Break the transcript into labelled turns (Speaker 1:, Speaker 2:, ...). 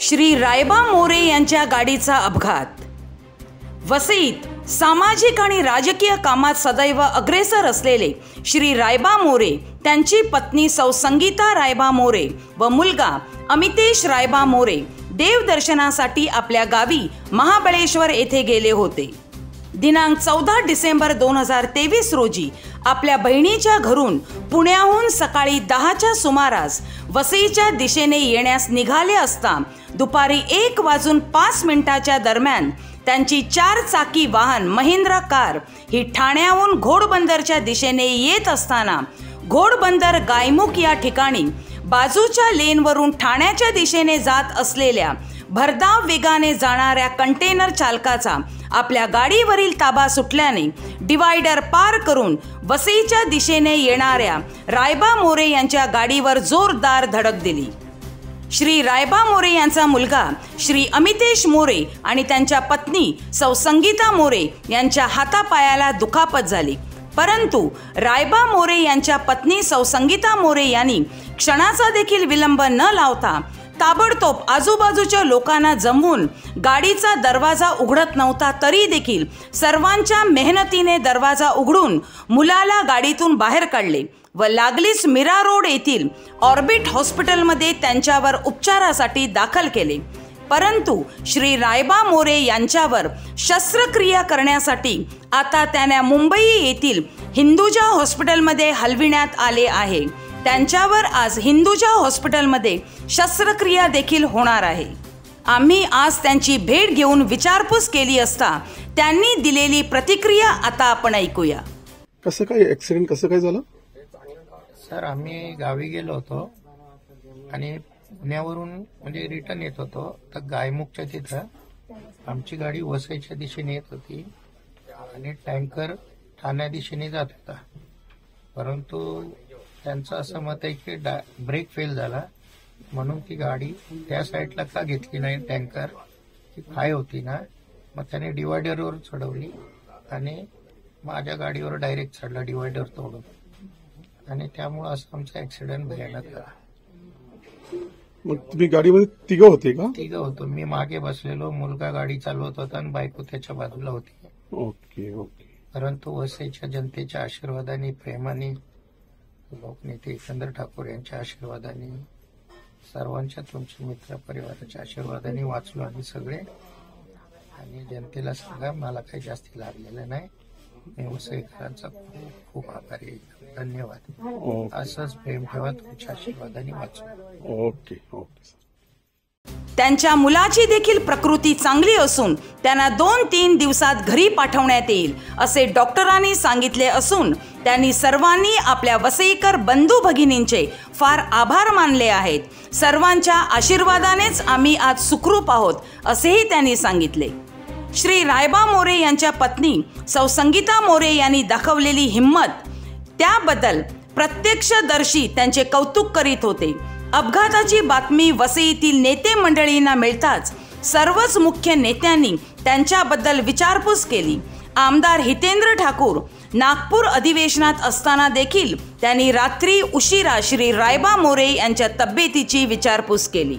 Speaker 1: श्री रायबा मोरे यांच्या गाडीचा अपघात। वसईत सामाजिक आणि राजकीय कामात सदैव अग्रेसर असलेले श्री रायबा मोरे, त्यांची पत्नी सौ संगीता रायबा मोरे व मुलगा अमितेश रायबा मोरे देवदर्शनासाठी आपल्या गावी महाबळेश्वर येथे गेले होते। दिनांक 14 डिसेंबर 2023 रोजी आपल्या बहिणीच्या घरून पुण्याहून सकाळी 10च्या सुमारास वसईच्या दिशेने येण्यास निघाले असता दुपारी 1:05 दरम्यान त्यांची 4 चाकी वाहन महिंद्रा कार ही ठाण्याहून घोडबंदरच्या दिशेने येत असताना घोडबंदर गायमुख या ठिकाणी बाजूच्या लेनवरून ठाण्याच्या दिशेने जात असलेल्या भरधाव वेगाने जाणाऱ्या कंटेनर चालकाचा आपल्या गाडीवरील ताबा सुटल्याने डिवायडर पार करून वसईच्या दिशेने येणाऱ्या रायबा मोरे यांच्या गाडीवर जोरदार धडक दिली। श्री रायबा मोरे यांचा मुलगा श्री अमितेश मोरे आणि त्यांच्या पत्नी सौ संगीता मोरे यांच्या हातापायाला दुखापत झाली, परंतु रायबा मोरे यांच्या पत्नी सौ संगीता मोरे यांनी क्षणाचा देखील विलंब न लावता ताबडतोब आजूबाजूच्या लोकांना जमवून गाडीचा दरवाजा उघडत नव्हता तरी देखील सर्वांच्या मेहनतीने दरवाजा उघडून मुलाला गाडीतून बाहेर काढले व लागलीच मीरा रोड येथील ऑर्बिट हॉस्पिटलमध्ये त्यांच्यावर उपचारासाठी दाखल केले, परंतु श्री रायबा मोरे यांच्यावर शस्त्रक्रिया करण्यासाठी आता त्यांना मुंबई येथील हिंदुजा हॉस्पिटलमध्ये हलविण्यात आले आहे। त्यांच्यावर आज हिंदुजा हॉस्पिटलमध्ये शस्त्रक्रिया देखील होणार आहे। आम्ही आज त्यांची भेट घेऊन विचारपूस केली असता त्यांनी दिलेली प्रतिक्रिया आता आपण ऐकूया।
Speaker 2: कसं काय ऍक्सिडेंट कसं काय झालं?
Speaker 3: सर, आम्ही गावी गेलो होतो आणि पुण्यावरून म्हणजे रिटर्न येत होतो तर गायमुखच्या तिथं आमची गाडी वसईच्या दिशेने येत होती आणि टँकर ठाण्या दिशेने जात होता, परंतु त्यांचं असं मत आहे की ब्रेक फेल झाला म्हणून ती गाडी त्या साईडला का घेतली नाही, टँकर ती खाय होती ना, मग त्याने डिवायडरवर चढवली आणि माझ्या गाडीवर डायरेक्ट चढला डिवायडर तोडून, आणि त्यामुळे असं आमचा ऍक्सिडेंट भयानक झाला।
Speaker 2: मग तुम्ही गाडीमध्ये तिघं होते का?
Speaker 3: तिघं होतो, मी मागे बसलेलो, मुलगा गाडी चालवत होता आणि बायको त्याच्या बाजूला होती।
Speaker 2: Okay okay.
Speaker 3: परंतु वसईच्या जनतेच्या आशीर्वादाने, प्रेमाने, लोकनेते एकंदर ठाकूर यांच्या आशीर्वादाने, सर्वांच्या, तुमच्या मित्र परिवाराच्या आशीर्वादाने वाचलो आम्ही सगळे। आणि जनतेला सांगा मला काही जास्ती लागलेलं नाही, मी वसईकरांचा खूप खूप आभारी आहे, धन्यवाद। असंच प्रेम ठेवा, तुमच्या आशीर्वादाने वाचलो।
Speaker 2: Okay okay.
Speaker 1: त्यांच्या मुलाची देखील प्रकृती चांगली असून त्यांना 2-3 दिवसात घरी पाठवण्यात येईल असे डॉक्टरांनी सांगितले असून त्यांनी सर्वांनी आपल्या वसईकर बंधू भगिनींचे फार आभार मानले आहेत। सर्वांच्या आशीर्वादानेच आम्ही आज सुखरूप आहोत असेही त्यांनी सांगितले। श्री रायबा मोरे यांच्या पत्नी सौ संगीता मोरे यांनी दाखवलेली हिंमत त्याबद्दल प्रत्यक्षदर्शी त्यांचे कौतुक करीत होते। अपघाताची बातमी वसईतील नेते मंडळींना मिळताच सर्वच मुख्य नेत्यांनी त्यांच्याबद्दल विचारपूस केली। आमदार हितेंद्र ठाकूर नागपूर अधिवेशनात असताना देखील त्यांनी रात्री उशिरा श्री रायबा मोरे यांच्या तब्येतीची विचारपूस केली।